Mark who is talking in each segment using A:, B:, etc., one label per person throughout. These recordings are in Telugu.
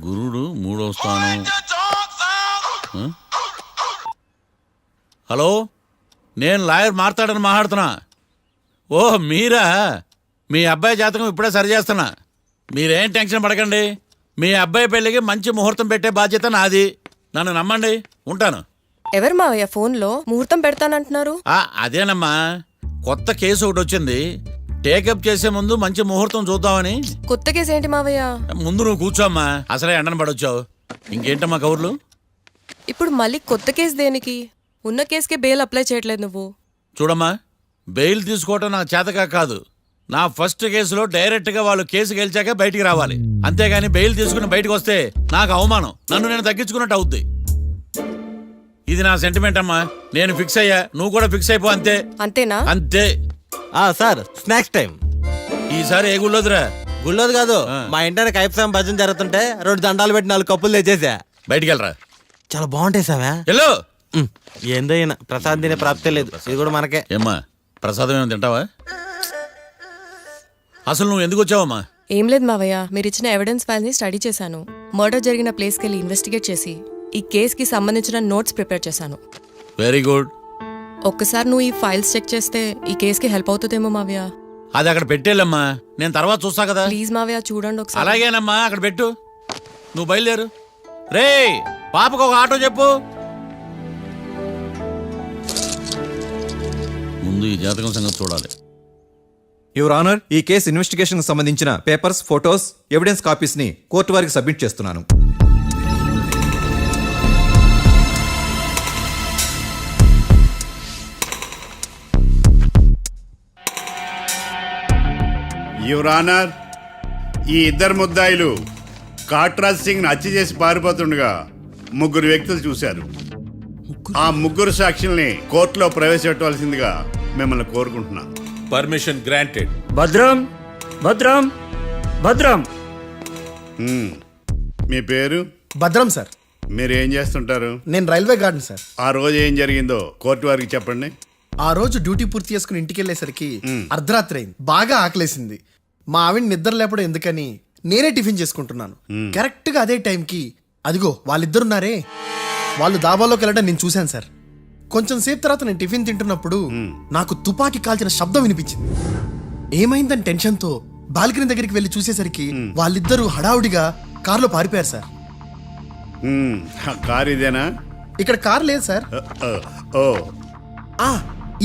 A: గురుడు మూడో స్థానం. హలో, నేను లాయర్ మాట్లాడుతున్నా. ఓ మీరా? మీ అబ్బాయి జాతకం ఇప్పుడే సరి చేస్తున్నా. మీరేం టెన్షన్ పడకండి. మీ అబ్బాయి పెళ్ళికి మంచి ముహూర్తం పెట్టే బాధ్యత నాది. నన్ను నమ్మండి. ఉంటాను.
B: ఎవరు మావయ్య ఫోన్లో ముహూర్తం పెడతానంటున్నారు?
A: అదేనమ్మా, కొత్త కేసు ఒకటి వచ్చింది. టేకప్ చేసే ముందు మంచి ముహూర్తం చూద్దామని.
B: కొత్త కేసు ఏంటి మావయ్య?
A: ముందు నువ్వు కూర్చోమ్మా, అసలే ఎండను పడొచ్చావు. ఇంకేంటమ్మా కబుర్లు?
B: ఇప్పుడు మళ్ళీ కొత్త కేసు దేనికి? ఉన్న కేసుకే బెయిల్ అప్లై చేయట్లేదు నువ్వు.
A: చూడమ్మా, బెయిల్ తీసుకోవటం నాకు చేతగా కాదు. నా ఫస్ట్ కేసులో డైరెక్ట్గా వాళ్ళు కేసు గెలిచాక బయటికి రావాలి. అంతేగాని బెయిల్ తీసుకుని బయటకు వస్తే నాకు అవమానం. నన్ను నేను తగ్గించుకున్నట్టు అవుద్ది. ఇది నా సెంటిమెంట్ అమ్మా. నేను ఫిక్స్ అయ్యా, నువ్వు కూడా ఫిక్స్ అయిపో. అంతే.
B: అంతేనా?
A: అంతే.
C: Sir, snacks time.
A: ఈసారి ఏ గుళ్ళోదిరా?
C: గుళ్ళోది కాదు, మా ఇంటర్ కైప్సాం భజన జరుగుతుంటే 2 దండాలు పెట్టి 4 కప్పులు తెచ్చేసా.
A: బయటికి వెళ్ళరా.
C: చాలా బాగుంటాయి సావా.
A: హలో,
C: ఏందో అయినా ప్రసాద్ తినే ప్రాప్తే లేదు. ఇది కూడా మనకే.
A: ఏమ్మా, ప్రసాదం ఏమైనా తింటావా? అసలు నువ్వు ఎందుకు వచ్చావమ్మా?
B: ఏం లేదు మావయ్య, మీరు ఇచ్చిన ఎవిడెన్స్ ఫైల్స్ ని స్టడీ చేశాను. మర్డర్ జరిగిన ప్లేస్కి వెళ్ళి ఇన్వెస్టిగేట్ చేసి ఈ కేసుకి సంబంధించిన నోట్స్ ప్రిపేర్ చేశాను.
A: Very good.
B: ఒక్కసారి నువ్వు ఈ ఫైల్స్ చెక్ చేస్తే ఈ కేసుకి హెల్ప్ అవుతుందేమో మావయ్య.
A: అది అక్కడ పెట్టేళ్ళమ్మా, నేను తర్వాత చూస్తా కదా.
B: ప్లీజ్ మావయ్య, చూడండి ఒకసారి.
A: అలాగేనమ్మా, అక్కడ పెట్టు. నువ్వు బయలుదేరు. రే, పాపకు ఒక ఆటో చెప్పు. ముందు ఈ జాతకం సంగతి చూడాలి.
D: యువర్ ఆనర్, ఈ కేసు ఇన్వెస్టిగేషన్ కు సంబంధించిన పేపర్స్, ఫోటోస్, ఎవిడెన్స్ కాపీస్ ని కోర్టు వారికి సబ్మిట్ చేస్తున్నాను.
E: యువర్ ఆనర్, ఈ ఇద్దరు ముద్దాయిలు కాట్రాజ్ సింగ్ హత్య చేసి పారిపోతుండగా 3 వ్యక్తులు చూశారు. ఆ 3 సాక్షుల్ని కోర్టులో ప్రవేశపెట్టవలసిందిగా మిమ్మల్ని కోరుకుంటున్నాను.
F: Permission granted.
G: భద్రం భద్రం భద్రం.
E: మీ పేరు?
G: భద్రం సార్.
E: మీరు ఏం చేస్తుంటారు?
G: నేను రైల్వే గార్డెన్ సార్.
E: ఆ రోజు ఏం జరిగిందో కోర్టు వారికి చెప్పండి.
G: ఆ రోజు డ్యూటీ పూర్తి చేసుకుని ఇంటికి వెళ్ళేసరికి అర్ధరాత్రి అయింది. బాగా ఆకలేసింది. మా ఆవిడ నిద్ర లేపడం ఎందుకని నేనే టిఫిన్ చేసుకుంటున్నాను. కరెక్ట్ గా అదే టైంకి అదిగో వాళ్ళిద్దరున్నారే, వాళ్ళు దాబాలోకి వెళ్ళడం నేను చూశాను సార్. కొంచెం సేపు తర్వాత నేను టిఫిన్ తింటున్నప్పుడు నాకు తుపాకీ కాల్చిన శబ్దం వినిపించింది. ఏమైందని టెన్షన్తో బాల్కనీ దగ్గరికి వెళ్ళి చూసేసరికి వాళ్ళిద్దరూ హడావుడిగా కారులో పారిపోయారు సార్.
E: కారు ఇదేనా?
G: ఇక్కడ కారు లేదు సార్.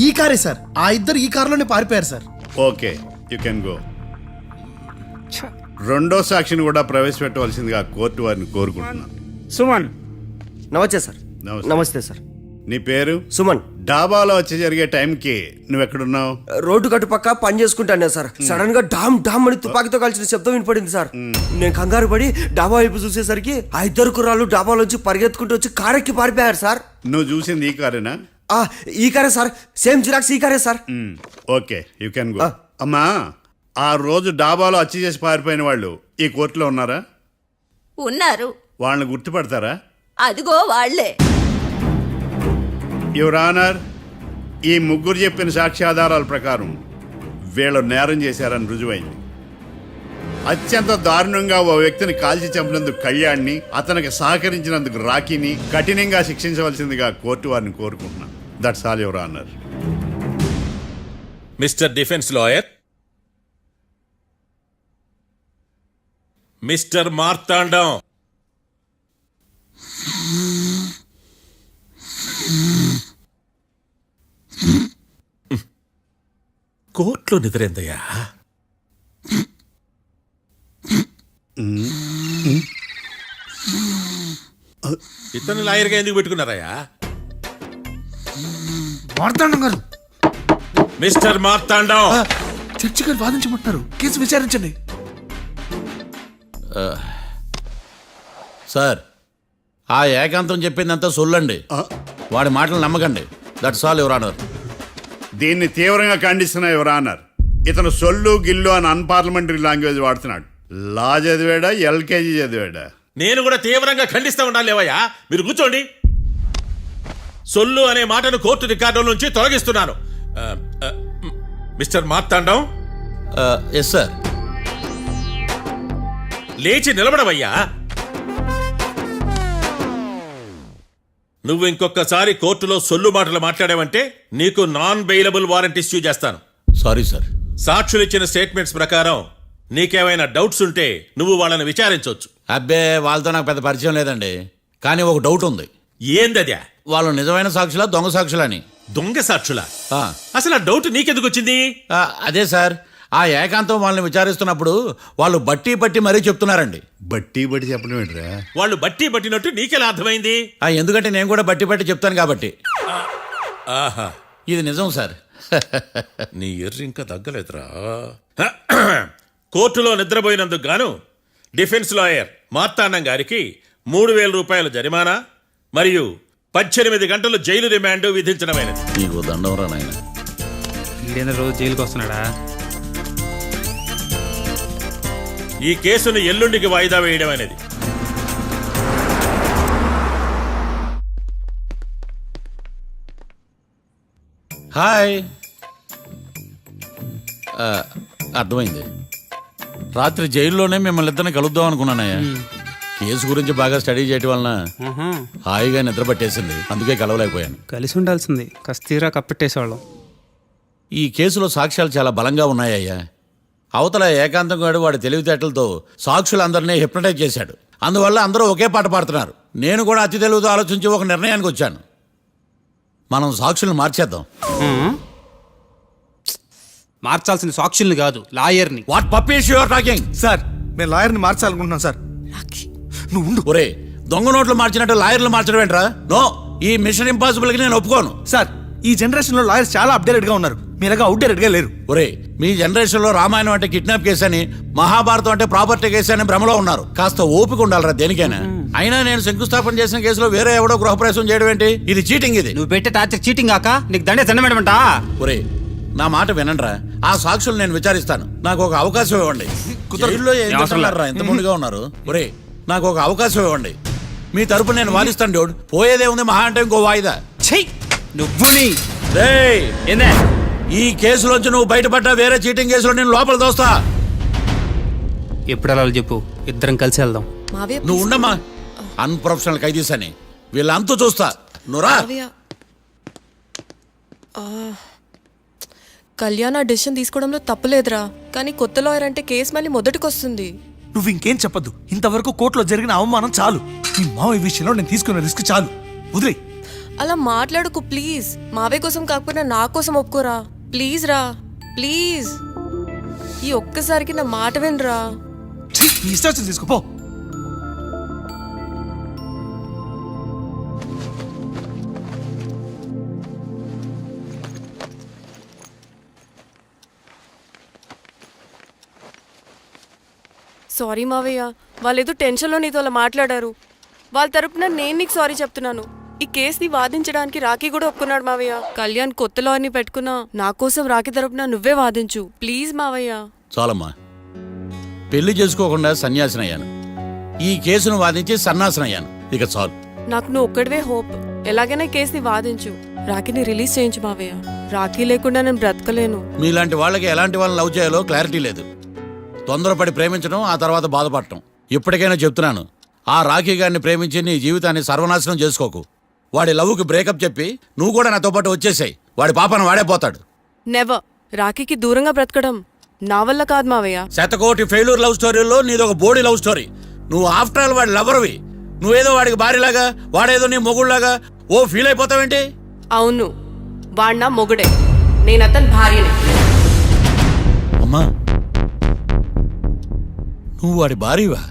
G: ఈ కారే సార్. ఆ ఇద్దరు ఈ కారులోనే పారిపోయారు sir.
E: Okay, you can go. రెండో సాక్షిని కూడా ప్రవేశపెట్టవలసిందిగా కోర్టు వారిని కోరుకుంటున్నాను.
H: సుమన్. నమస్తే సార్. నమస్తే సార్.
E: నీ పేరు?
H: సుమన్.
E: డాబాలో వచ్చి జరిగే టైంకి నువ్వు ఎక్కడున్నావు?
H: రోడ్డు గట్టు పక్క పని చేసుకుంటాను సార్. సడన్ గా డామ్ డామ్ అని తుపాకీతో కాల్చిన శబ్దం వినపడింది సార్. నేను కంగారు పడి డాబా వైపు చూసేసరికి ఆ ఇద్దరు కుర్రాళ్ళు డాబాలోంచి పరిగెత్తుకుంటూ వచ్చి కారెక్కి పారిపోయారు సార్.
E: నువ్వు చూసింది ఈ కారేనా?
H: ఈ కారే సార్. సేమ్ జిరాక్స్ ఈ కారే sir.
E: Okay, you can go. అమ్మా, ఆ రోజు డాబాలో హత్య చేసి పారిపోయిన వాళ్ళు ఈ కోర్టులో ఉన్నారా?
I: ఉన్నారు.
E: వాళ్ళని గుర్తుపడతారా?
I: అదిగో వాళ్లే.
E: యువర్ ఆనర్, ఈ 3 చెప్పిన సాక్ష్యాధారాల ప్రకారం వీళ్ళు నేరం చేశారని రుజువైంది. అత్యంత దారుణంగా ఓ వ్యక్తిని కాల్చి చంపినందుకు కళ్యాణ్ని, అతనికి సహకరించినందుకు రాకీని కఠినంగా శిక్షించవలసిందిగా కోర్టు వారిని కోరుకుంటున్నాను. That's all your honour.
F: Mister defence lawyer, mister Martandam, కోర్టులో నిద్రేందయ్యా? ఇతను లాయర్గా ఎందుకు పెట్టుకున్నారయ్యా?
G: మార్తాండం గారు.
F: మిస్టర్ మార్తాండం,
G: చర్చి గారు వాదించమంటున్నారు. కేసు విచారించండి.
A: సార్, ఆ ఏకాంతం చెప్పిందంతా సొల్లండి. వాడి మాటలు నమ్మకండి. That's all your honour.
E: దీన్ని తీవ్రంగా ఖండిస్తున్నా యువర్ ఆనర్. ఇతను సొల్లు గిల్లు అని అన్పార్లమెంటరీ లాంగ్వేజ్ వాడుతున్నాడు. లా చదివాడా, ఎల్కేజీ చదివాడా?
F: నేను కూడా తీవ్రంగా ఖండిస్తా ఉండాలి. లేవయ్యా, మీరు కూర్చోండి. సొల్లు అనే మాటను కోర్టు రికార్డుల నుంచి తొలగిస్తున్నాను. మిస్టర్ మార్తాండం.
A: Yes sir.
F: లేచి నిలబడవయ్యా. నువ్వు ఇంకొకసారి కోర్టులో సొల్లు మాటలు మాట్లాడావంటే నీకు నాన్ బెయిలబుల్ వారెంట్ ఇష్యూ చేస్తాను.
A: Sorry sir.
F: సాక్షులు ఇచ్చిన స్టేట్మెంట్స్ ప్రకారం నీకేమైనా డౌట్స్ ఉంటే నువ్వు వాళ్ళని విచారించవచ్చు.
A: అబ్బే వాళ్ళతో నాకు పెద్ద పరిచయం లేదండి. కానీ ఒక డౌట్ ఉంది.
F: ఏందద్యా?
A: వాళ్ళు నిజమైన సాక్షులా దొంగ సాక్షులని?
F: దొంగ సాక్షులా?
A: ఆ,
F: అసలు ఆ డౌట్ నీకెందుకు వచ్చింది?
A: అదే సార్, ఆ ఏకాంతం వాళ్ళని విచారిస్తున్నప్పుడు వాళ్ళు బట్టి పట్టి మరీ చెప్తున్నారండి.
E: బట్టి చెప్పడం ఏంట్రా?
F: వాళ్ళు బట్టి పట్టినట్టు నీకెలా అర్థమైంది?
A: ఎందుకంటే నేను కూడా బట్టి పట్టి చెప్తాను కాబట్టి.
F: ఆహా,
A: ఇది నిజం సార్.
F: నీ ఎర్రి ఇంకా తగ్గలేదురా. కోర్టులో నిద్రపోయినందుకు గాను డిఫెన్స్ లాయర్ మార్తాండం గారికి 3,000 రూపాయల జరిమానా మరియు 18 గంటలు జైలు రిమాండ్ విధించడమైనది.
A: నీకు దండం రా నాయన.
J: ఈడేనా రోజు జైలుకి వస్తున్నాడా?
F: ఈ కేసును ఎల్లుండికి వాయిదా వేయడం అనేది.
A: హాయ్. అర్థమైంది. రాత్రి జైల్లోనే మిమ్మల్ని ఇద్దరిని కలుద్దాం అనుకున్నానయ్యా. కేసు గురించి బాగా స్టడీ చేయటం వలన హాయిగా నిద్ర పట్టేసింది. అందుకే కలవలేకపోయాను.
J: కలిసి ఉండాల్సింది. కస్తీరా కప్పెట్టేసేవాళ్ళం.
A: ఈ కేసులో సాక్ష్యాలు చాలా బలంగా ఉన్నాయ్యా. అవతల ఏకాంతం గాడు వాడి తెలివితేటలతో సాక్షులందరినీ హిప్నటైజ్ చేశాడు. అందువల్ల అందరూ ఒకే పాట పాడుతున్నారు. నేను కూడా అతి తెలివితో ఆలోచించి ఒక నిర్ణయానికి వచ్చాను. మనం సాక్షులను మార్చేద్దాం.
J: మార్చాల్సిన సాక్షుల్ని కాదు, లాయర్ని.
A: What puppies you are talking?
G: Sir మేము లాయర్ని మార్చాలనుకుంటున్నాం సార్. నువ్వు ఉండు.
A: ఒరే, దొంగ నోట్లు మార్చినట్టు లాయర్లు మార్చడం ఏంట్రా? నో, ఈ మిషన్ ఇంపాసిబుల్ కి నేను ఒప్పుకోను.
G: సార్ ఈ జనరేషన్ లో లాయర్స్ చాలా అప్డేటెడ్ గా ఉన్నారు. మీరుగా అవుట్డేటెడ్ గా లేరు.
A: ఒరే, మీ జనరేషన్ లో రామాయణం అంటే కిడ్నాప్ కేసు అని, మహాభారతం అంటే ప్రాపర్టీ కేసు అని భ్రమలో ఉన్నారు. కాస్త ఓపిక ఉండాలరా దేనికైనా. అయినా నేను శంకుస్థాపన చేసిన కేసులో వేరే ఎవడో గృహప్రవేశం చేయడం ఏంటి? ఇది చీటింగ్. ఇది
J: నువ్వు పెట్టే టార్చర్ చీటింగ్ కాక నీకు దండే దండమేడమంటా?
A: ఒరే, నా మాట వినండిరా. ఆ సాక్షులు నేను విచారిస్తాను. నాకు ఒక అవకాశం ఇవ్వండి. జైల్లో ఏం చేస్తున్నారా ఎంత ముందుగా ఉన్నారు? ఒరే, నాకు ఒక అవకాశం ఇవ్వండి. మీ తరపు నేను వాదిస్తాను. డోడ్ పోయేదే ఉంది, మహా అంటే ఇంకో వాయిదా.
J: నువ్వు
A: రేయ్,
J: ఏందే
A: ఈ కేసులోంచి నువ్వు బయటపడ్డా వేరే చీటింగ్ కేసులో నేను లోపల దోస్తా.
J: ఎప్పుడు అలా చెప్పు, ఇద్దరం కలిసి వెళ్దాం.
B: మావయ్య
A: నువ్వు ఉండమ్మా. అన్ప్రొఫెషనల్ ఖైదీస్ అని వీళ్ళంతా చూస్తా. నువ్వురా.
B: మావయ్య, కళ్యాణ్ ఆ డెసిషన్ తీసుకోవడంలో తప్పులేదురా. కానీ కొత్త లాయర్ అంటే కేసు మళ్ళీ మొదటికి వస్తుంది.
G: నువ్వు ఇంకేం చెప్పద్దు. ఇంతవరకు కోర్టులో జరిగిన అవమానం చాలు. ఈ మావయ్య విషయంలో నేను తీసుకున్న రిస్క్ చాలు. వదిలే.
B: అలా మాట్లాడుకు ప్లీజ్. మావయ్య కోసం కాకపోయినా నా కోసం ఒప్పుకోరా ప్లీజ్ రా, ప్లీజ్. ఈ ఒక్కసారికి నా మాట వినరా.
G: నీ ఇష్టం తీసుకోపో.
B: సారీ మావయ్య, వాళ్ళేదో టెన్షన్లో నీతో అలా మాట్లాడారు. వాళ్ళ తరపున నేను నీకు సారీ చెప్తున్నాను. ఈ కేసుని వాదించడానికి రాఖీ కూడా ఒప్పుకున్నాడు మావయ్య. కళ్యాణ్ కొత్త లాయర్ని పెట్టుకున్నా నా కోసం రాఖీ తరపున నువ్వే వాదించు ప్లీజ్ మావయ్య.
A: చాలమ్మా. పెళ్లి చేసుకోకుండా సన్యాసినయ్యాను. ఈ కేసును వాదించి సన్నాసనయ్యాను. ఇక చాలు.
B: నాకు నువ్వు ఒక్కడివే హోప్. ఎలాగైనా ఈ కేసుని వాదించు. రాఖీని రిలీజ్ చేయించు మావయ్య. రాఖీ లేకుండా నేను బ్రతకలేను.
A: మీలాంటి వాళ్ళకి ఎలాంటి వాళ్ళని లవ్ చేయాలో క్లారిటీ లేదు. తొందరపడి ప్రేమించడం, ఆ తర్వాత బాధపడటం. ఇప్పటికైనా చెప్తున్నాను, ఆ రాఖీ గారిని ప్రేమించి నీ జీవితాన్ని సర్వనాశనం చేసుకోకు. వాడి లవ్కి బ్రేకప్ చెప్పి నువ్వు కూడా నాతో పాటు వచ్చేసాయి. వాడి పాపను వాడే పోతాడు.
B: నెవర్. రాఖీకి దూరంగా బ్రతకడం నా వల్ల కాదు మావయ్య.
A: శతకోటి ఫెయిల్యూర్ లవ్ స్టోరీలో నీదొక బోడీ లవ్ స్టోరీ. నువ్వు ఆఫ్టర్ ఆల్ వాడి లవర్వి. నువ్వేదో వాడికి భార్యలాగా, వాడేదో నీ మొగుళ్లాగా ఓ ఫీల్ అయిపోతావేంటి?
B: అవును, వాడు నా మొగుడే, నేను అతని భార్యని.
A: అమ్మా, నువ్వు వాడి భార్యవా?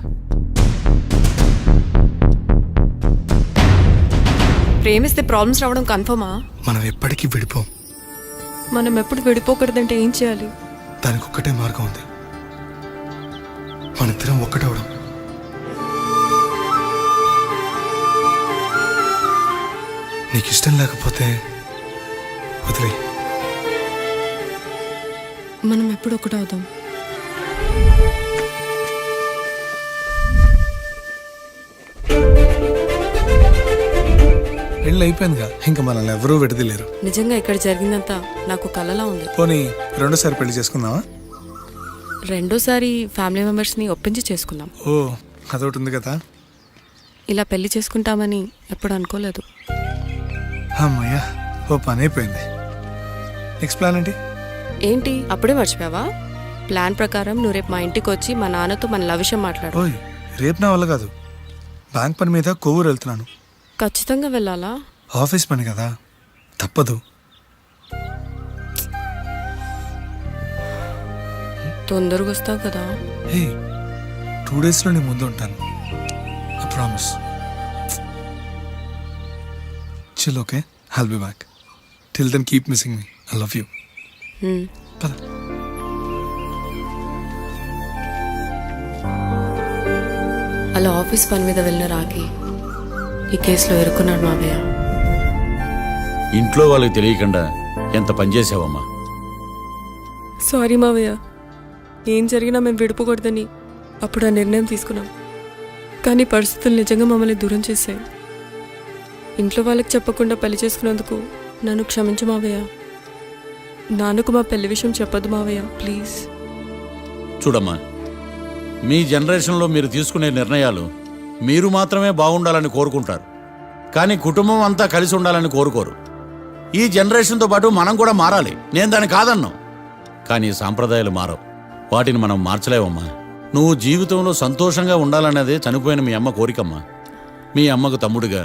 B: ప్రేమిస్తే ప్రాబ్లమ్స్ రావడం కన్ఫర్మా?
G: మనం ఎప్పటికీ విడిపోం.
B: మనం ఎప్పుడు విడిపోకూడదంటే ఏం చేయాలి?
G: దానికి ఒక్కటే మార్గం ఉంది. మనిద్దరం ఒక్కటవడం. నీకు ఇష్టం లేకపోతే వదిలే.
B: మనం ఎప్పుడు ఒకటవుదాం.
G: పెళ్ళి అయిపోయిందిగా, ఇంకా మనల్ని ఎవరూ విడదలేరు.
B: నిజంగా ఇక్కడ జరిగిందంతా నాకు కలలా ఉంది.
G: పోనీ రెండోసారి పెళ్లి చేసుకుందామా?
B: రెండోసారి ఫ్యామిలీ మెంబర్స్ని ఒప్పించి చేసుకున్నాం.
K: ఓ అదొకటి ఉంది కదా.
B: ఇలా పెళ్లి చేసుకుంటామని ఎప్పుడు అనుకోలేదు.
K: అమ్మయ్యా, ఓ పని అయిపోయింది. నెక్స్ట్ ప్లాన్ ఏంటి?
B: ఏంటి అప్పుడే మర్చిపోయావా? ప్లాన్ ప్రకారం నువ్వు రేపు మా ఇంటికి వచ్చి మా నాన్నతో మన లవ్ విషయం మాట్లాడు.
K: ఓయ్, రేపు నా వల్ల కాదు. బ్యాంక్ పని మీద కొవ్వూరు వెళ్తున్నాను.
B: ఖచ్చితంగా వెళ్ళాలా?
K: ఆఫీస్ పని కదా, తప్పదు.
B: తొందరగా వస్తావు కదా.
K: హే, 2 డేస్లో నీ ముందు ఉంటాను. I promise. Chill, okay? I'll be back. Till then keep missing me. I love you. పద.
B: అలా ఆఫీస్ పని మీద వెళ్ళిన రాకి ఈ కేసులో ఇరుక్కున్నాడు మావయ్య.
A: ఇంట్లో వాళ్ళకి తెలియకుండా ఎంత పనిచేసావమ్మా.
B: సారీ మావయ్య, ఏం జరిగినా మేము విడిపోకూడదని అప్పుడు ఆ నిర్ణయం తీసుకున్నాం. కానీ పరిస్థితులు నిజంగా మమ్మల్ని దూరం చేశాయి. ఇంట్లో వాళ్ళకి చెప్పకుండా పెళ్లి చేసుకున్నందుకు నన్ను క్షమించు మావయ్య. నాన్నకు మా పెళ్లి విషయం చెప్పదు మావయ్య, ప్లీజ్.
A: చూడమ్మా, మీ జనరేషన్లో మీరు తీసుకునే నిర్ణయాలు మీరు మాత్రమే బాగుండాలని కోరుకుంటారు, కానీ కుటుంబం అంతా కలిసి ఉండాలని కోరుకోరు. ఈ జనరేషన్తో పాటు మనం కూడా మారాలి. నేను దాన్ని కాదన్నాను, కానీ సాంప్రదాయాలు మారవు. వాటిని మనం మార్చలేవమ్మా. నువ్వు జీవితంలో సంతోషంగా ఉండాలన్నదే చనిపోయిన మీ అమ్మ కోరికమ్మా. మీ అమ్మకు తమ్ముడిగా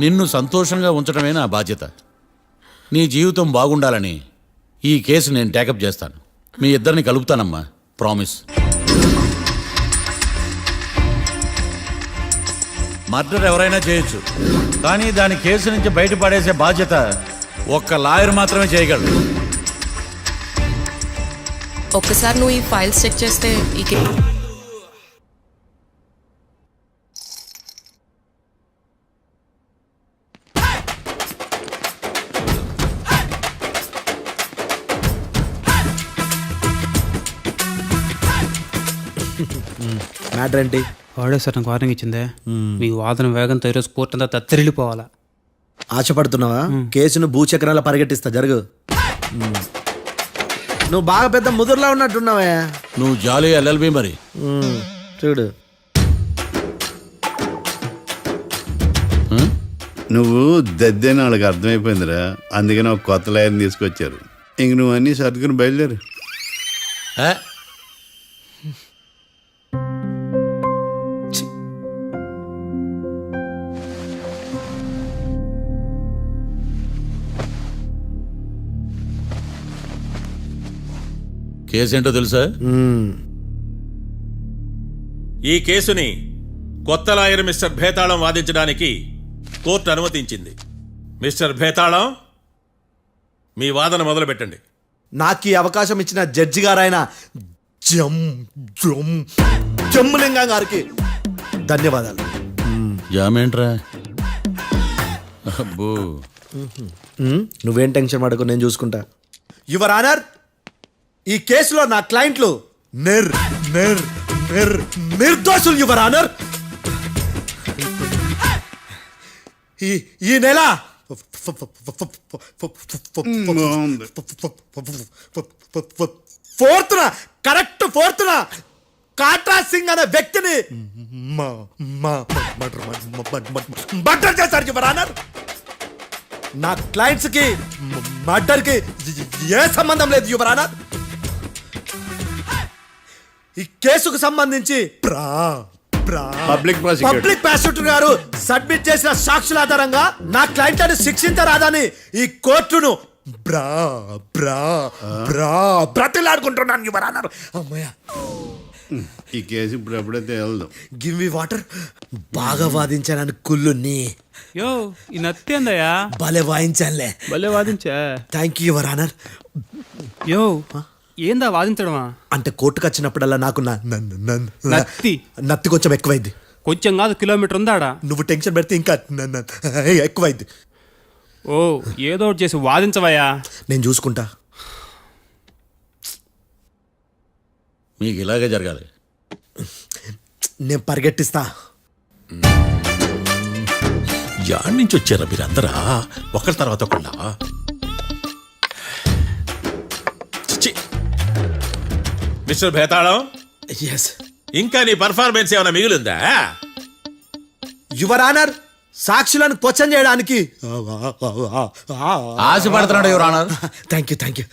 A: నిన్ను సంతోషంగా ఉంచడమే నా బాధ్యత. నీ జీవితం బాగుండాలని ఈ కేసు నేను టేకప్ చేస్తాను. మీ ఇద్దరిని కలుపుతానమ్మా, ప్రామిస్. మర్డర్ ఎవరైనా చేయొచ్చు, కానీ దాని కేసు నుంచి బయటపడేసే బాధ్యత ఒక్క లాయర్ మాత్రమే చేయగలడు.
B: ఒక్కసారి నువ్వు ఈ ఫైల్స్ చెక్ చేస్తే ఈ
C: మ్యాటర్ ఏంటి?
J: వాడే సార్ నాకు వార్నింగ్ ఇచ్చిందే. మీ వాదన వేగంతో ఈరోజు కోర్టు అంతా తత్తరిల్లిపోవాలా.
C: ఆశపడుతున్నావా? కేసును భూచక్రాల పరిగెట్టిస్తా, జరుగు. నువ్వు బాగా పెద్ద ముదురులా ఉన్నట్టున్నావే.
A: నువ్వు జాలి ఎల్ఎల్బి మరి.
C: చూడు,
E: నువ్వు దద్దేని వాళ్ళకి అర్థమైపోయిందిరా. అందుకని ఒక కొత్త లాయర్ని తీసుకొచ్చారు. ఇంక నువ్వు అన్నీ సర్దుకుని బయలుదేరు.
A: కేసేంటో తెలుసా?
F: ఈ కేసుని కొత్త లాయర్ మిస్టర్ భేతాళం వాదించడానికి కోర్టు అనుమతించింది. మిస్టర్ భేతాళం, మీ వాదన మొదలు పెట్టండి.
C: నాకు ఈ అవకాశం ఇచ్చిన జడ్జి గారైన జమ్ములింగం గారికి ధన్యవాదాలు.
A: జామేంట్రా? అబ్బో,
C: నువ్వేం టెన్షన్ పడకు, నేను చూసుకుంటా. యువర్ ఆనర్, ఈ కేసులో నా క్లయింట్లు నిర్దోషులు యువర్ ఆనర్. ఈ నెల ఫోర్త్న కాట్రా సింగ్ అనే వ్యక్తిని మర్డర్ చేశారు యువర్ ఆనర్. నా క్లయింట్స్ కి మర్డర్ కి ఏ సంబంధం లేదు యువర్ ఆనర్. ఈ కేసుకు సంబంధించి
E: పబ్లిక్
C: ప్రాసిక్యూటర్ గారు సబ్మిట్ చేసిన సాక్షుల ఆధారంగా నా క్లయింట్ ని శిక్షించరాదని ఈ కోర్టును బ్రతిలాడుకుంటున్నాను యువర్ ఆనర్. అమ్మయ్య,
E: ఈ కేసు ఇప్పుడు ఎప్పుడైతే వెళ్దాం.
C: Give me water. బాగా వాదించానని కుళ్ళుని.
J: యో, ఈ నత్తేందయ్యా?
C: భలే వాయించానులే.
J: భలే వాదించా.
C: Thank you your honour.
J: యో, ఏందా వాదించడమా?
C: అంటే కోర్టుకు వచ్చినప్పుడల్లా నాకు నత్తి కొంచెం ఎక్కువైంది.
J: కొంచెం కాదు, కిలోమీటర్ ఉందాడా.
C: నువ్వు టెన్షన్ పెడితే ఇంకా ఎక్కువైంది.
J: ఓ, ఏదో ఒకటి చేసి వాదించవయ్యా.
C: నేను చూసుకుంటా.
A: మీకు ఇలాగే జరగాలి.
C: నేను పరిగెట్టిస్తా.
F: యాడ్ నుంచి వచ్చారా మీరందరా ఒకరి తర్వాత ఒకళ్ళ? మిస్టర్ భేతాళం,
C: ఎస్
F: ఇంకా నీ పర్ఫార్మెన్స్ ఏమైనా మిగిలిందా?
C: యువర్ ఆనర్, సాక్షులను క్వశ్చన్ చేయడానికి
A: ఆశపడుతున్నాడు యువర్ ఆనర్.
C: థ్యాంక్ యూ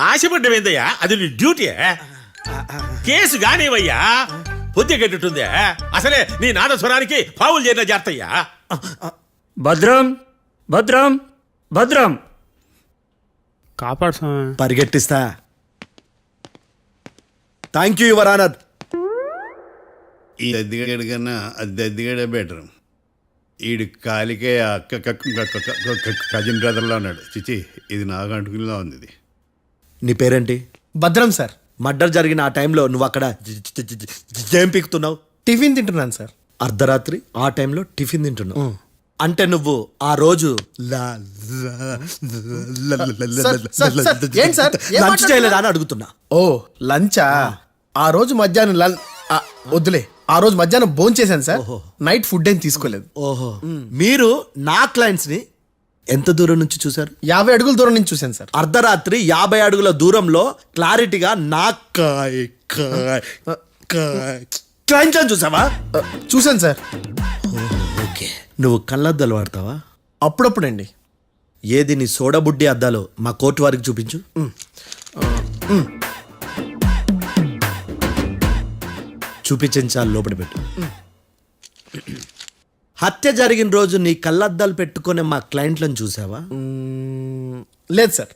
F: ఆశపడ్డం ఏందయ్యా, అది నీ డ్యూటీ. కేసు గానివయ్యా, బుద్ధి గట్టుందే. అసలే నీ నాదస్వరానికి పావులు చేరిన జాతయ్యా.
H: భద్రం భద్రం భద్రం.
J: కాపాడు స్వామి.
C: పరిగెట్టిస్తా. Thank you your honour.
E: ఈ దద్దిగడ కన్నా అది దద్దిగడే బెటర్. ఈడు కాలికే కజిన్ బ్రదర్లో ఉన్నాడు. చిచి, ఇది నాకు అంటుకునిలా ఉంది. ఇది
C: నీ పేరేంటి?
G: భద్రం సార్.
C: మర్డర్ జరిగిన ఆ టైంలో నువ్వు అక్కడ ఏం పీకుతున్నావు?
G: టిఫిన్ తింటున్నాను సార్.
C: అర్ధరాత్రి ఆ టైంలో టిఫిన్ తింటున్నావు అంటే నువ్వు ఆ రోజు
G: ఏంటి సార్?
C: లంచ్ చేయలేదా అని అడుగుతున్నా.
G: ఓ లంచా? ఆ రోజు మధ్యాహ్నం వద్దులే, ఆ రోజు మధ్యాహ్నం భోంచేశాను సార్. నైట్ ఫుడ్ ఏం తీసుకోలేదు.
C: ఓహో, మీరు నా క్లయింట్స్ ని ఎంత దూరం నుంచి చూశారు?
G: 50 అడుగుల దూరం నుంచి చూశాను సార్.
C: అర్ధరాత్రి 50 అడుగుల దూరంలో క్లారిటీగా నా క్లయింట్ అని చూసావా?
G: చూశాను సార్.
C: ఓకే, నువ్వు కళ్ళద్దాలు వాడతావా?
G: అప్పుడప్పుడండి.
C: ఏది నీ సోడబుడ్డి అద్దాలో మా కోర్టు వారికి చూపించు. చూపించాలి, లోపల పెట్టు. హత్య జరిగిన రోజు నీ కళ్ళద్దాలు పెట్టుకునే మా క్లయింట్లను చూసావా?
G: లేదు sir.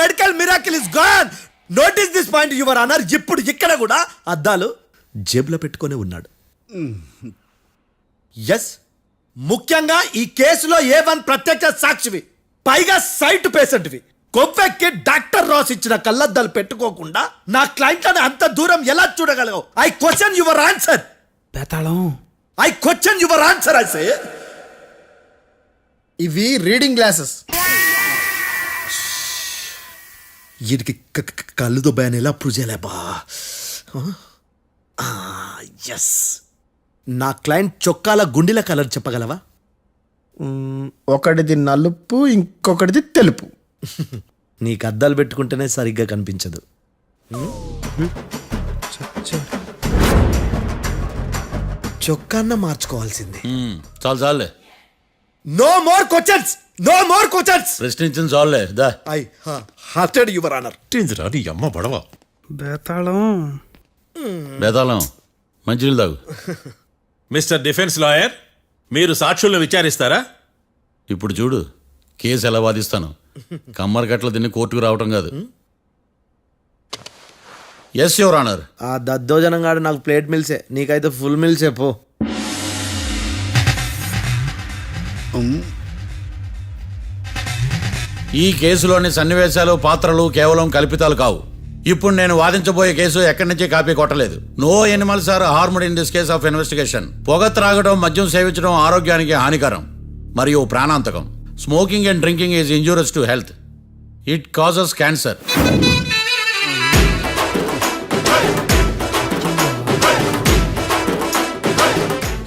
C: Medical miracle is gone. Notice this point your honour. ఇప్పుడు ఇక్కడ కూడా అద్దాలు జేబులో పెట్టుకొని ఉన్నాడు. ఎస్, ముఖ్యంగా ఈ కేసులో A1 ప్రత్యక్ష సాక్షివి, పైగా సైట్ పేషెంట్వి. కొవ్వెక్కి డాక్టర్ రాస్ ఇచ్చిన కళ్ళద్దాలు పెట్టుకోకుండా నా క్లయింట్లను అంత దూరం ఎలా చూడగలవు? I question your answer.
J: బేతాళం.
C: I question your answer. I say
G: ఇవి రీడింగ్ గ్లాసెస్.
C: వీడికి కళ్ళు దుబ్బాయని ఎలా ప్రూవ్ చేయలేబా? ఎస్, నా క్లయింట్ చొక్కాల గుండెల కలర్ చెప్పగలవా?
G: ఒకటిది నలుపు, ఇంకొకటిది తెలుపు.
C: నీకు అద్దాలు పెట్టుకుంటేనే సరిగ్గా కనిపించదు. చొక్కాన్న మార్చుకోవాల్సింది.
A: చాలు చాలులే,
C: no more questions, no more questions.
A: ప్రశ్నించింది చాలులే. దా
C: ఐ హార్టెడ్ యువర్ ఆనర్.
F: నీ అమ్మ పడవ.
J: బేతాళం.
A: బేతాళం, మంచినీళ్ళు తాగు.
F: మిస్టర్ డిఫెన్స్ లాయర్, మీరు సాక్షులను విచారిస్తారా?
A: ఇప్పుడు చూడు, కేసు ఎలా వాదిస్తాను. కమ్మరి గట్ల తిని కోర్టుకు రావటం కాదు. Yes your honour.
C: ఆ దద్దోజనం గాడు నాకు ప్లేట్ మిల్సే, నీకైతే ఫుల్ మిల్సే పో.
A: ఈ కేసులోని సన్నివేశాలు, పాత్రలు కేవలం కల్పితాలు కావు. ఇప్పుడు నేను వాదించబోయే కేసు ఎక్కడి నుంచి కాపీ కొట్టలేదు. No animals are harmed in this case of investigation. పొగ త్రాగడం, మద్యం సేవించడం ఆరోగ్యానికి హానికరం మరియు ప్రాణాంతకం. Smoking and drinking is injurious to health. It causes cancer.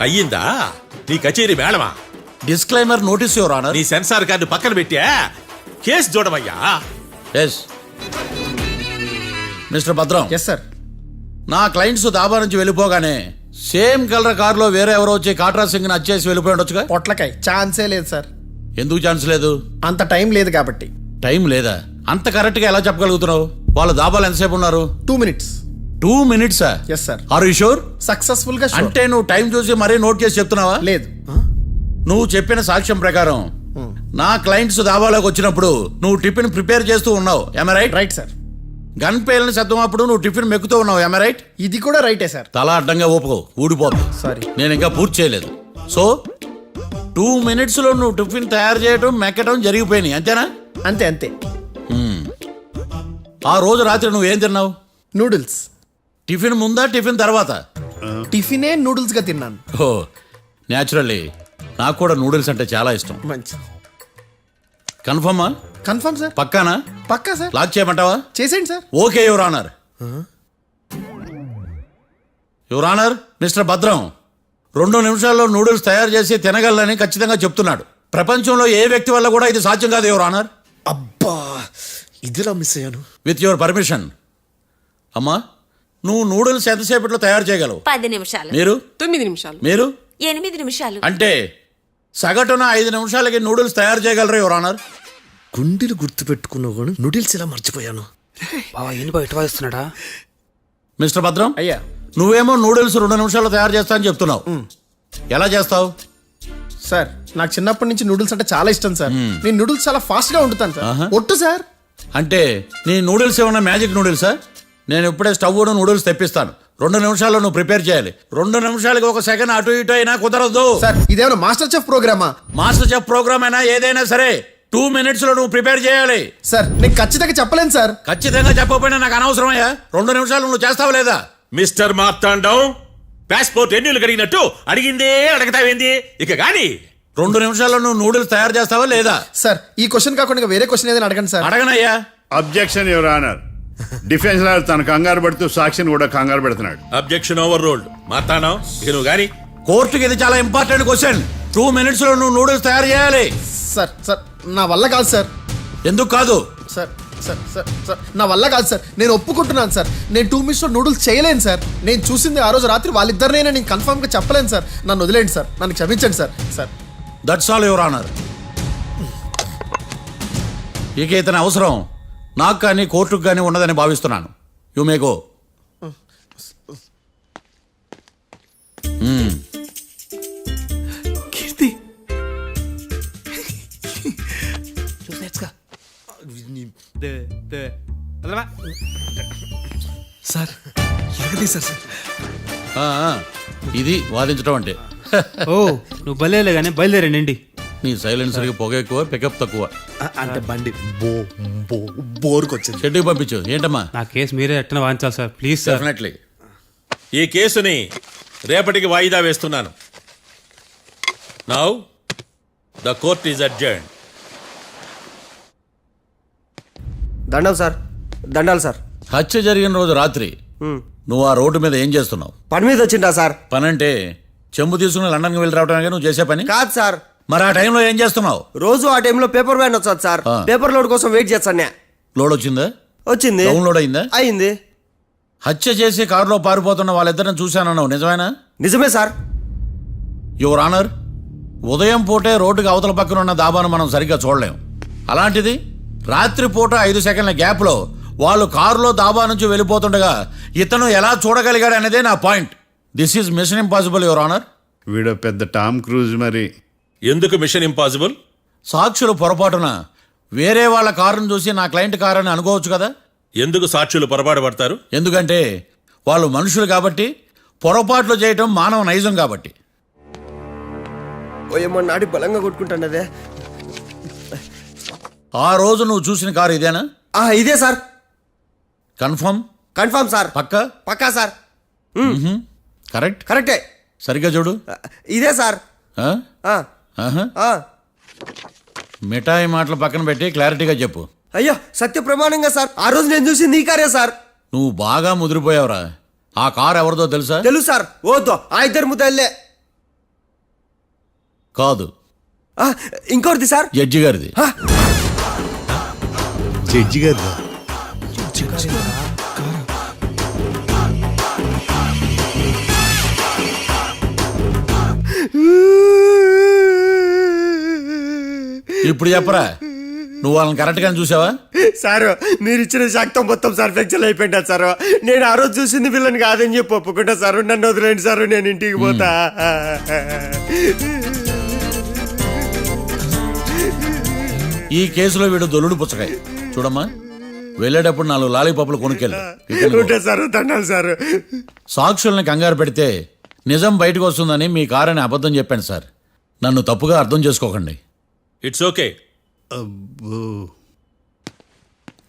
F: అయ్యిందా నీ కచేరీ మేడమా?
A: Disclaimer notice your honour.
F: నీ సెన్సార్ కార్డు పక్కన పెట్టా కేసు చూడమయ్యా.
A: Yes mister Bhadram.
G: Yes sir.
A: నా క్లయింట్స్ దాబా నుంచి వెళ్ళిపోగానే సేమ్ కలర్ కారులో వేరే ఎవరో వచ్చి కాట్రా సింగ్ ని వచ్చేసి వెళ్ళిపోయి ఉండొచ్చుగా.
G: పొట్లకాయ ఛాన్సే లేదు సార్.
A: ఎందుకు ఛాన్స్ లేదు?
G: అంత టైం లేదు కాబట్టి.
A: టైం లేదా? అంత కరెక్ట్ గా ఎలా చెప్పగలుగుతున్నావు? వాళ్ళ దాబాలు ఎంతసేపు ఉన్నారు?
G: 2 minutes.
A: 2 minutes?
G: Yes sir.
A: Are you sure?
G: Successful గా sure.
A: అంటే నువ్వు టైం చూసి మరీ నోట్ చేసి చెప్తున్నావా?
G: లేదు.
A: నువ్వు చెప్పిన సాక్ష్యం ప్రకారం నా క్లయింట్స్ దాబాలోకి వచ్చినప్పుడు నువ్వు టిఫిన్ ప్రిపేర్ చేస్తూ ఉన్నావు. am I right?
G: Right sir.
A: Gun పేలిన శబ్దం అప్పుడు నువ్వు టిఫిన్ మెక్కుతూ ఉన్నావు. am I right?
G: ఇది కూడా రైటే సార్.
A: తల అడ్డంగా ఊపుకో, ఊడిపోద్ది.
G: సారీ.
A: నేను ఇంకా పూర్తి చేయలేదు. సో 2 minutes లో నువ్వు టిఫిన్ తయారు చేయడం, మెక్కడం జరిగిపోయినాయి, అంతేనా?
G: అంతే అంతే.
A: ఆ రోజు రాత్రి నువ్వు ఏం తిన్నావు?
G: నూడిల్స్.
A: టిఫిన్ ముందా, టిఫిన్ తర్వాత?
G: టిఫినే నూడిల్స్ గా తిన్నాను.
A: ఓ న్యాచురల్లీ నాకు కూడా నూడిల్స్ అంటే చాలా ఇష్టం.
G: మంచి.
A: కన్ఫర్మా?
G: Confirm sir.
A: పక్కానా?
G: పక్కా సార్.
A: లాక్ చేయమంటావా?
G: చేసేయండి sir.
A: Okay your honour. Your honour, mister Bhadram 2 నిమిషాల్లో నూడిల్స్ తయారు చేసి తినగలని ఖచ్చితంగా చెప్తున్నాడు. ప్రపంచంలో ఏ వ్యక్తి వల్ల కూడా ఇది సాధ్యం కాదు యువర్ ఆనర్.
C: అబ్బా, ఇదిలా మిస్ అయ్యాను.
A: With your permission. అమ్మా, నువ్వు నూడిల్స్ ఎంతసేపట్లో తయారు చేయగలవు?
I: 10 నిమిషాలు.
A: మీరు
B: 9 నిమిషాలు.
A: మీరు
I: 8 నిమిషాలు.
A: అంటే సగటున 5 నిమిషాలకి నూడిల్స్ తయారు చేయగలరు యువర్ ఆనర్.
C: గుండెలు గుర్తు పెట్టుకున్నావు కానీ నూడిల్స్ ఇలా మర్చిపోయాను.
J: బావా ఏంటి బావ ఇటు వాయిస్తున్నాడా?
A: మిస్టర్ భద్రం,
G: అయ్యా
A: నువ్వేమో నూడిల్స్ 2 నిమిషాల్లో తయారు చేస్తా అని చెప్తున్నావు. ఎలా చేస్తావు?
G: సార్ నాకు చిన్నప్పటి నుంచి నూడిల్స్ అంటే చాలా ఇష్టం సార్. నేను నూడిల్స్ చాలా ఫాస్ట్ గా వండుతాను సార్. ఒట్టు సార్.
A: అంటే నీ నూడిల్స్ ఏమన్నా మ్యాజిక్ నూడిల్సా? నేను ఇప్పుడే స్టవ్ నూడిల్స్ తెప్పిస్తాను. 2 నిమిషాల్లో నువ్వు ప్రిపేర్ చేయాలి. 2 నిమిషాలకి 1 సెకండ్ అటు ఇటు అయినా కుదరదు.
G: సార్ ఇదేమైనా మాస్టర్ చెఫ్ ప్రోగ్రామా?
A: మాస్టర్ చెఫ్ ప్రోగ్రామ్ అయినా ఏదైనా సరే 2 minutes లో నువ్వు ప్రిపేర్ చేయాలి.
G: సార్ నేను ఖచ్చితంగా చెప్పలేను సార్.
A: ఖచ్చితంగా చెప్పకపోయినా నాకు అనవసరమయ్యా. 2 నిమిషాలు నువ్వు చేస్తావా లేదా?
F: మిస్టర్ మార్తాండం, పాస్పోర్ట్ ఎన్నిళ్ళు కడిగినట్టు అడిగిందే అడగతావేంది? ఇక గాని
A: 2 నిమిషాల్లో నువ్వు నూడిల్స్ తయారు చేస్తావా లేదా?
G: సార్ ఈ క్వశ్చన్ కాకుండా ఇంకా వేరే క్వశ్చన్ ఏదైనా అడగండి సార్.
A: అడగనయ్యా.
E: Objection your honour. Defence lawyer తన కంగారు పడుతూ సాక్షిని కూడా కంగారు పెడుతున్నాడు.
F: Objection over ruled. మార్తాండం, ఇక నువ్వు గాని
A: కోర్టుకి ఇది చాలా ఇంపార్టెంట్ క్వశ్చన్. 2 minutes లో నువ్వు నూడిల్స్ తయారు చేయాలి.
G: సార్ సార్ నా వల్ల కాదు సార్.
A: ఎందుకు కాదు?
G: సార్ సార్ సార్ సార్ నా వల్ల కాదు సార్. నేను ఒప్పుకుంటున్నాను సార్. నేను 2 minutes లో నూడిల్స్ చేయలేను సార్. నేను చూసింది ఆ రోజు రాత్రి వాళ్ళిద్దరినైనా నేను కన్ఫర్మ్ గా చెప్పలేను సార్. నన్ను వదిలేండి సార్. నన్ను క్షమించండి sir. Sir
A: that's all your honour. ఇక ఇతని అవసరం నాకు కానీ కోర్టుకు కానీ ఉండదని భావిస్తున్నాను. You may go.
K: Keerthi sir ఎలాగది సార్?
A: ఇది వాదించడం అంటే.
J: ఓ నువ్వు బయలుదేరలే కానీ బయలుదేరండి.
A: నీ సైలెన్సర్కి పొగ ఎక్కువ, పికప్ తక్కువ.
C: అంటే బండి బోర్కి వచ్చింది.
A: షెడ్యూల్ పంపించు. ఏంటమ్మా?
J: నా కేసు మీరే ఎట్టన వాయించాలి సార్, ప్లీజ్ సార్.
A: డెఫినెట్లీ.
F: ఈ కేసుని రేపటికి వాయిదా వేస్తున్నాను. Now the court is adjourned.
H: దండాలు సార్. దండాలు సార్.
A: హత్య జరిగిన రోజు రాత్రి నువ్వు ఆ రోడ్డు మీద ఏం చేస్తున్నావు?
H: పని మీద వచ్చిండా సార్?
A: పని అంటే చెంబు తీసుకుని లండన్కి వెళ్ళి రావడానికి నువ్వు చేసే పని
H: కాదు సార్.
A: మరి ఆ టైంలో ఏం చేస్తున్నావు?
H: రోజు ఆ టైంలో పేపర్ వ్యాన్ వచ్చాది సార్. పేపర్ లోడ్ కోసం వెయిట్ చేస్తాను.
A: లోడ్ వచ్చిందా?
H: వచ్చింది.
A: డౌన్లోడ్ అయిందా?
H: అయింది.
A: హత్య చేసి కారులో పారిపోతున్న వాళ్ళిద్దరిని చూశానన్నావు, నిజమేనా?
H: నిజమే సార్.
A: యువర్ ఆనర్, ఉదయం పూటే రోడ్డుకి అవతల పక్కన ఉన్న దాబాను మనం సరిగ్గా చూడలేం. అలాంటిది రాత్రి పూట 5 సెకండ్ల గ్యాప్లో వాళ్ళు కారులో దాబా నుంచి వెళ్ళిపోతుండగా ఇతను ఎలా చూడగలిగాడు అనేదే నా point. This is mission impossible your honour.
E: వీడో పెద్ద టామ్ క్రూజ్ మరి.
F: ఎందుకు మిషన్ ఇంపాసిబుల్?
A: సాక్షులు పొరపాటున వేరే వాళ్ళ కారును చూసి నా క్లయింట్ కారు అని అనుకోవచ్చు కదా.
F: ఎందుకు సాక్షులు పొరపాటు పడతారు?
A: ఎందుకంటే వాళ్ళు మనుషులు కాబట్టి, పొరపాట్లు చేయటం మానవ నైజం కాబట్టి.
H: ఓయమ్మ నాడి బలంగా కొట్టుకుంటానదే.
A: ఆ రోజు నువ్వు చూసిన కారు ఇదేనా?
H: ఇదే సార్.
A: కన్ఫర్మ్?
H: Confirm sir.
A: పక్కా?
H: పక్కా సార్.
A: కరెక్ట్?
H: కరెక్టే.
A: సరిగ్గా చూడు.
H: ఇదే సార్.
A: మిఠాయి మాటలు పక్కన పెట్టి క్లారిటీగా చెప్పు.
H: అయ్యో సత్య ప్రమాణంగా సార్, ఆ రోజు నేను చూసింది ఈ కారే సార్.
A: నువ్వు బాగా ముదిరిపోయావురా. ఆ కారు ఎవరిదో తెలుసా?
H: తెలుసు సార్. ఓతో ఆ ఇద్దరు ముద్దల్లే.
A: కాదు,
H: ఇంకోటిది సార్.
A: జడ్జి గారిది.
C: జడ్జి గారు
A: ఇప్పుడు చెప్పరా, నువ్వు వాళ్ళని కరెక్ట్ గానే చూసావా?
H: సార్ మీరు ఇచ్చిన శాక్తం మొత్తం సార్ ఫ్లెక్చర్ అయిపోయింటా సార్. నేను ఆ రోజు చూసింది వీళ్ళని కాదని చెప్పి ఒప్పుకుంటా సార్. నన్ను వదిలేండి సార్, నేను ఇంటికి పోతా.
A: ఈ కేసులో వీడు దొల్లుడు పుచ్చకాయ. చూడమ్మా, వెళ్ళేటప్పుడు 4 లాలీపాపులు కొనుక్కెళ్ళు.
H: ఉంటా సార్. దండాలు సార్.
A: సాక్షుల్ని కంగారు పెడితే నిజం బయటకు వస్తుందని మీ కారని అబద్ధం చెప్పాను సార్. నన్ను తప్పుగా అర్థం చేసుకోకండి.
F: It's okay.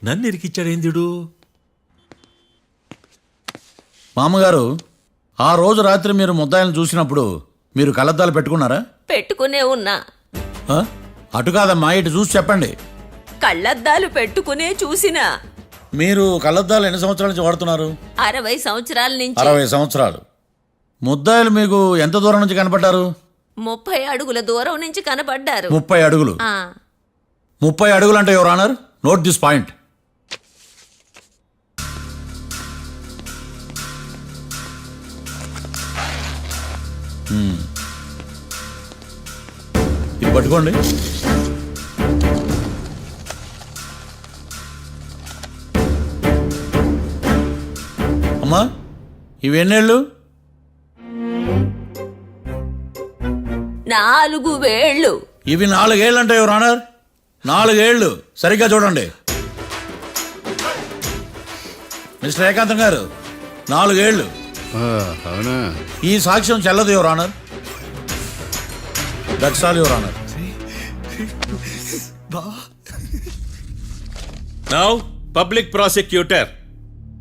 F: నన్ను ఇరికిచ్చాడేందుడు?
A: మామగారు, ఆ రోజు రాత్రి మీరు ముద్దాయిలను చూసినప్పుడు మీరు కళ్ళద్దాలు పెట్టుకున్నారా?
I: పెట్టుకునే ఉన్నా.
A: అటు కాదమ్మా, ఇటు చూసి చెప్పండి.
I: కళ్ళద్దాలు పెట్టుకునే చూసినా.
A: మీరు కళ్ళద్దాలు ఎన్ని సంవత్సరాల నుంచి వాడుతున్నారు?
I: 60 సంవత్సరాల నుంచి.
A: 60 సంవత్సరాలు. ముద్దాయిలు మీకు ఎంత దూరం నుంచి కనపడ్డారు?
I: 30 అడుగుల దూరం నుంచి కనపడ్డారు.
A: 30 అడుగులు. 30 అడుగులు అంటే your honour, note this point. ఇది పట్టుకోండి. అమ్మా ఇవి ఎన్నేళ్ళు?
I: 4 వేళ్ళు.
A: ఇవి 4 ఏళ్ళు అంటే యువర్ ఆనర్. 4 ఏళ్ళు సరిగ్గా చూడండి. మిస్టర్ ఏకాంతం గారు 4 ఏళ్ళు.
E: అవునా?
A: ఈ సాక్ష్యం చెల్లదు your honour. That's all your honour.
F: Now public prosecutor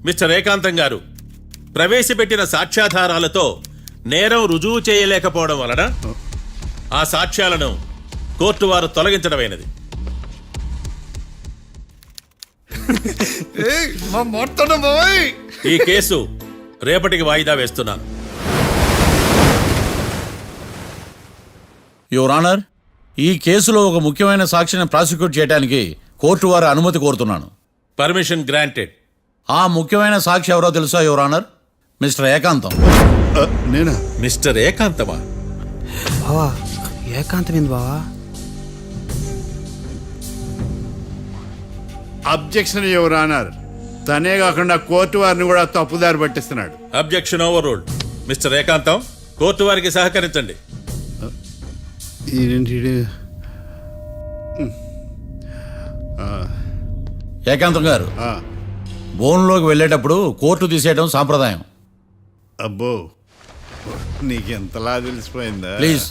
F: mister ఏకాంతం గారు ప్రవేశపెట్టిన సాక్ష్యాధారాలతో నేరం రుజువు చేయలేకపోవడం వలన ఆ సాక్ష్యాలను కోర్టు వారు తొలగించడమైనది. ఈ కేసు రేపటికి వాయిదా వేస్తున్నాను.
A: యువర్ ఆనర్, ఈ కేసులో ఒక ముఖ్యమైన సాక్షిని ప్రాసిక్యూట్ చేయడానికి కోర్టు వారి అనుమతి కోరుతున్నాను.
F: Permission granted.
A: ఆ ముఖ్యమైన సాక్షి ఎవరో తెలుసా యువర్ ఆనర్? మిస్టర్ ఏకాంతం.
E: నేనా?
F: మిస్టర్ ఏకాంతమా?
J: బావా ఏకాంతమైంది బావా.
E: Objection your honour. తనే కాకుండా కోర్టు వారిని కూడా తప్పుదారి పట్టిస్తున్నాడు.
F: Objection overruled. Mister Ekantham court వారికి సహకరించండి.
A: ఏకాంతం గారు బోన్లోకి వెళ్ళేటప్పుడు కోర్టు తీసేయడం సాంప్రదాయం.
E: అబ్బో, నీకెంతలా తెలిసిపోయిందా?
A: ప్లీజ్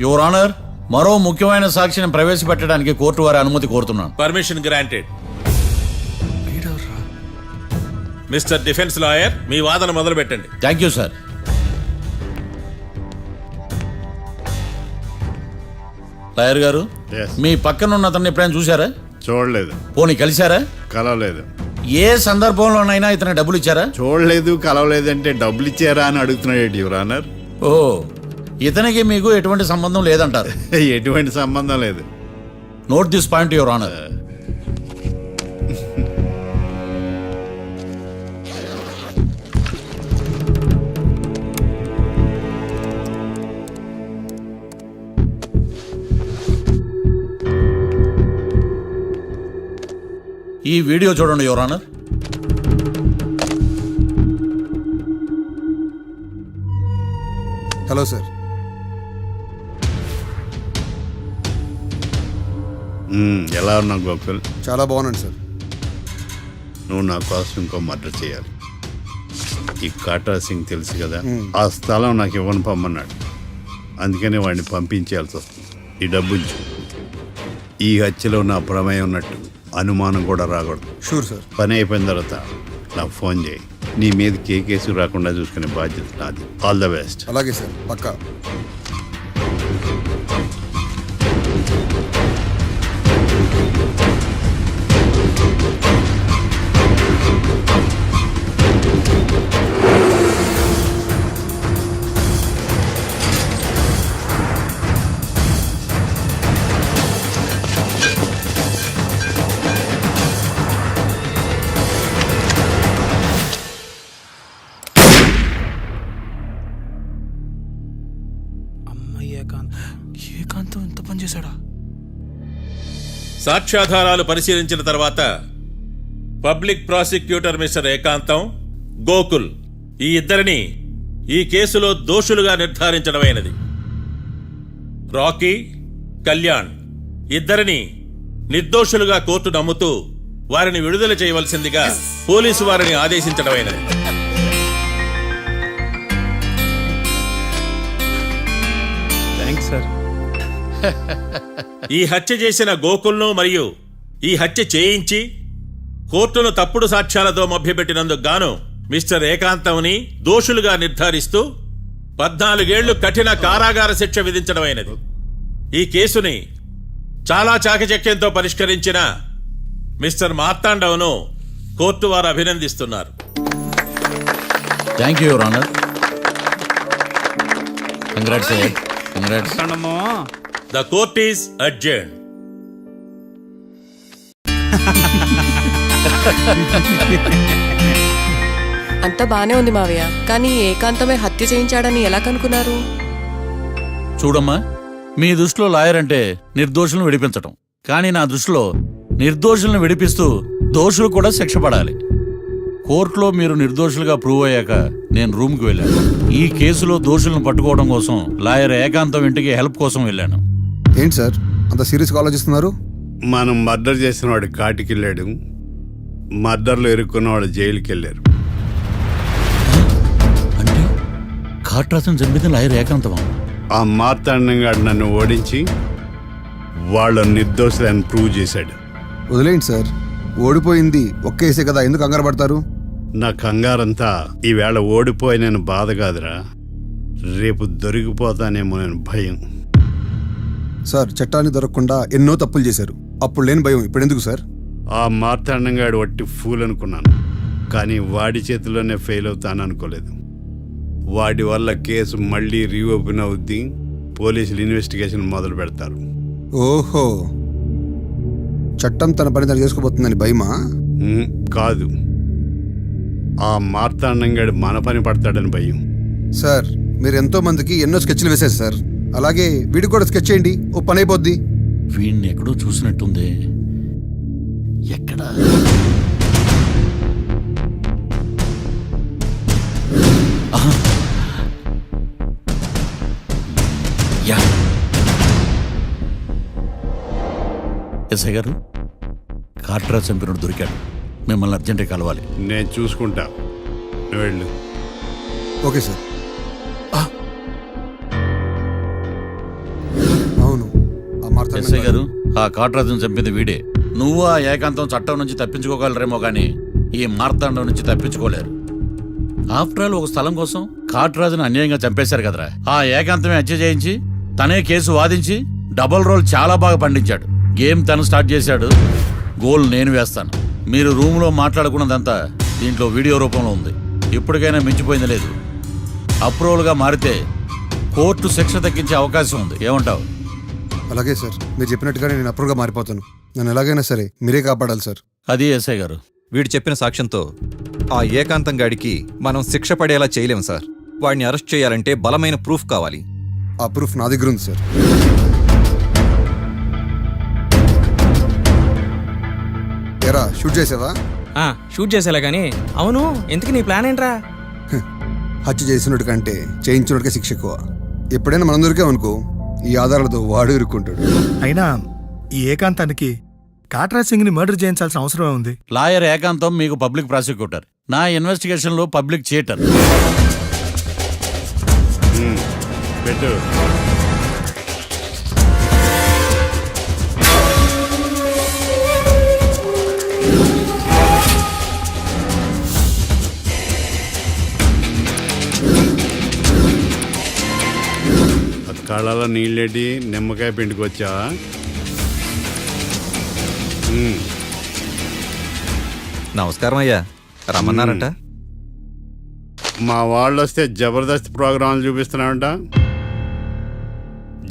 A: యువర్ ఆనర్, మరో ముఖ్యమైన సాక్షిని ప్రవేశపెట్టడానికి కోర్టు వారి అనుమతి కోరుతున్నాను.
F: Permission granted. Mister defence lawyer మీ వాదన మొదలు పెట్టండి.
A: Thank you sir. లాయర్ గారు,
E: Yes.
A: మీ పక్కన ఉన్న అతన్ని ఎప్పుడైనా చూసారా?
E: చూడలేదు.
A: పోనీ కలిశారా?
E: కలవలేదు.
A: ఏ సందర్భంలోనైనా ఇతనికి డబ్బులు ఇచ్చారా?
E: చూడలేదు, కలవలేదు అంటే డబ్బులు ఇచ్చారా అని అడుగుతున్నాడు యువర్ ఆనర్.
A: ఓ, ఇతనికి మీకు ఎటువంటి సంబంధం లేదంటారు.
E: ఎటువంటి సంబంధం లేదు.
A: Note this point your honour. ఈ వీడియో చూడండి యువర్ ఆనర్.
K: Hello sir.
E: ఎలా ఉన్నావు గోకుల్?
K: చాలా బాగున్నాను సార్.
E: నువ్వు నా కోసం ఇంకో మర్డర్ చేయాలి. ఈ కాటా సింగ్ తెలుసు కదా, ఆ స్థలం నాకు ఇవ్వని పమ్మన్నాడు. అందుకనే వాడిని పంపించాల్సి వస్తుంది. ఈ డబ్బు ఇచ్చు. ఈ హత్యలో నా ప్రమేయం ఉన్నట్టు అనుమానం కూడా రాకూడదు.
K: Sure sir.
E: పని అయిపోయిన తర్వాత నాకు ఫోన్ చేయి. నీ మీద కేసు రాకుండా చూసుకునే బాధ్యత నాది. All the best.
K: అలాగే సార్, పక్కా.
J: ఏకాంతం ఎంత పని చేశాడా?
F: సాక్ష్యాధారాలు పరిశీలించిన తర్వాత పబ్లిక్ ప్రాసిక్యూటర్ మిస్టర్ ఏకాంతం, గోకుల్ ఈ ఇద్దరిని ఈ కేసులో దోషులుగా నిర్ధారించడమైనది. రాకీ, కళ్యాణ్ ఇద్దరిని నిర్దోషులుగా కోర్టు నమ్ముతూ వారిని విడుదల చేయవలసిందిగా పోలీసు వారిని ఆదేశించడమైనది.
J: Thanks sir.
F: ఈ హత్య చేసిన గోకుల్ను మరియు ఈ హత్య చేయించి కోర్టును తప్పుడు సాక్ష్యాలతో మభ్యపెట్టినందుకు గాను మిస్టర్ ఏకాంతంని దోషులుగా నిర్ధారిస్తూ 14 ఏళ్లు కఠిన కారాగార శిక్ష విధించడమైనది. ఈ కేసుని చాలా చాకచక్యంతో పరిష్కరించిన మిస్టర్ మార్తాండవ్ను కోర్టు వారు అభినందిస్తున్నారు.
A: Thank you your honour. Congrats. Congrats.
F: The court is adjourned.
B: అంతా బానే ఉంది మావయ్య, కానీ ఏకాంతమే హత్య చేయించాడని ఎలా కనుక్కున్నారు?
A: చూడమ్మా, మీ దృష్టిలో లాయర్ అంటే నిర్దోషులను విడిపించటం, కానీ నా దృష్టిలో నిర్దోషులను విడిపిస్తూ దోషులు కూడా శిక్ష పడాలి. కోర్టులో మీరు నిర్దోషులుగా ప్రూవ్ అయ్యాక నేను రూమ్కి వెళ్ళాను. ఈ కేసులో దోషులను పట్టుకోవడం కోసం లాయర్ ఏకాంతం ఇంటికి హెల్ప్ కోసం వెళ్ళాను.
L: ఏంటి సార్ అంత సీరియస్గా ఆలోచిస్తున్నారు?
E: మనం మర్డర్ చేసిన వాడు కాటికి వెళ్ళాడు, మర్డర్లో ఇరుక్కున్న వాడు జైలుకి వెళ్ళారు.
A: అంటే కాట్రాజన్ చంపిన లాయర్ ఏకాంతమా?
E: ఆ మార్తాండంగా నన్ను ఓడించి వాళ్ళ నిర్దోషులని ప్రూవ్ చేశాడు.
L: వదిలేండి సార్, ఓడిపోయింది ఒక్క కేసే కదా, ఎందుకు కంగారు పడతారు?
E: నా కంగారంతా ఈవేళ ఓడిపోయి నేను బాధ కాదురా, రేపు దొరికిపోతానేమో నేను భయం.
L: సార్ చట్టాన్ని దొరకకుండా ఎన్నో తప్పులు చేశారు, అప్పుడు లేని భయం ఇప్పుడు ఎందుకు సార్?
E: ఆ మార్తాండంగాడు వట్టి ఫూల్ అనుకున్నాను, కానీ వాడి చేతిలోనే ఫెయిల్ అవుతాను అనుకోలేదు. వాడి వల్ల కేసు మళ్ళీ రీఓపెన్ అవుద్ది, పోలీసులు ఇన్వెస్టిగేషన్ మొదలు పెడతారు.
L: ఓహో, చట్టం తన పని తను చేసుకోబోతుందని భయమా?
E: కాదు, ఆ మార్తాండంగాడు మన పని పడతాడని భయం.
L: సార్ మీరు ఎంతో మందికి ఎన్నో స్కెచ్లు వేశారు సార్, అలాగే వీడికి కూడా స్కెచ్ చేయండి, ఓ పని అయిపోద్ది.
A: వీడిని ఎక్కడో చూసినట్టుంది. ఎక్కడా? ఆహా. యా. ఎస్ఐ గారు, కాట్రా చంపినోడు దొరికాడు, మిమ్మల్ని అర్జెంట్గా కలవాలి.
E: నేను చూసుకుంటా, నువ్వు వెళ్ళు.
L: Okay sir. అవును, ఆ మార్తాండం
A: ఎస్ఐ గారు, ఆ కాట్రాజును చంపింది వీడే. నువ్వు ఆ ఏకాంతం చట్టం నుంచి తప్పించుకోగలరేమో కానీ ఈ మార్తాండం నుంచి తప్పించుకోలేరు. ఆఫ్టర్ ఆల్ ఒక స్థలం కోసం కాట్రాజును అన్యాయంగా చంపేశారు కదరా. ఆ ఏకాంతమే హత్య చేయించి తనే కేసు వాదించి డబుల్ రోల్ చాలా బాగా పండించాడు. గేమ్ తను స్టార్ట్ చేశాడు, గోల్ నేను వేస్తాను. మీరు రూమ్లో మాట్లాడుకున్నదంతా దీంట్లో వీడియో రూపంలో ఉంది. ఇప్పటికైనా మించిపోయింది లేదు. అప్రూవల్గా మారితే కోర్టు శిక్ష తగ్గించే అవకాశం ఉంది. ఏమంటావు?
L: అలాగే సార్, మీరు చెప్పినట్టుగానే నేను అప్రూవ్గా మారిపోతాను. నన్ను ఎలాగైనా సరే మీరే కాపాడాలి సార్.
A: అది ఎస్ఐ గారు.
D: వీడు చెప్పిన సాక్ష్యంతో ఆ ఏకాంతం గాడికి మనం శిక్ష పడేలా చేయలేం సార్. వాడిని అరెస్ట్ చేయాలంటే బలమైన ప్రూఫ్ కావాలి.
L: ఆ ప్రూఫ్ నా దగ్గర ఉంది సార్. ఎరా షూట్ చేసావా?
J: షూట్ చేసేలా కానీ. అవును, ఎందుకు నీ ప్లాన్ ఏంట్రా?
L: హత్య చేసినట్టు కంటే చేయించినట్టుగా శిక్ష ఎక్కువ. ఎప్పుడైనా మనం దొరికామనుకో, ఈ ఆధారాలతో వాడు ఇరుక్కుంటాడు.
G: అయినా ఈ ఏకాంతానికి కాట్రా సింగ్ ని మర్డర్ చేయించాల్సిన అవసరమే ఉంది.
A: లాయర్ ఏకాంతం మీకు పబ్లిక్ ప్రాసిక్యూటర్, నా ఇన్వెస్టిగేషన్లో పబ్లిక్ చీటర్.
E: పెట్టు. కళ్ళలో నీళ్ళేటి నిమ్మకాయ పిండుకొచ్చావా?
D: నమస్కారం అయ్యా, రమ్మన్నారంట.
E: మా వాళ్ళు వస్తే జబర్దస్త్ ప్రోగ్రాంలు చూపిస్తున్నామంట.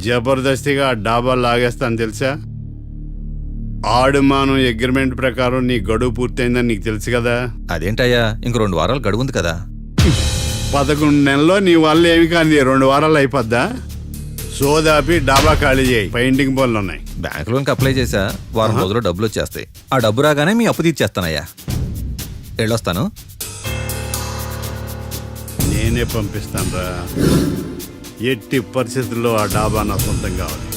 E: జబర్దస్తిగా డాబా లాగేస్తాను తెలుసా? ఆడుమానం అగ్రిమెంట్ ప్రకారం నీ గడువు పూర్తయిందని నీకు తెలుసు కదా.
D: అదేంటయ్యా, ఇంక 2 వారాలు గడువు ఉంది కదా.
E: 11 నెలల్లో నీ వల్ల ఏమి కానీ 2 వారాలు అయిపోద్దా? సోదాపి డాబా ఖాళీ చేయి, పెయింటింగ్ పనులు ఉన్నాయి.
D: బ్యాంక్ లోన్కి అప్లై చేశా, వారం రోజుల్లో డబ్బులు వచ్చేస్తాయి. ఆ డబ్బు రాగానే మీ అప్పు తీర్చేస్తానయ్యా. వెళ్ళొస్తాను.
E: నేనే పంపిస్తాను రా. ఎట్టి పరిస్థితుల్లో ఆ డాబా నా సొంతం కావాలి.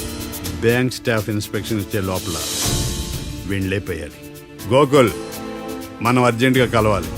E: బ్యాంక్ స్టాఫ్ ఇన్స్పెక్షన్ ఇచ్చే లోపల వీళ్ళైపోయాలి. గోకుల్, మనం అర్జెంటుగా కలవాలి.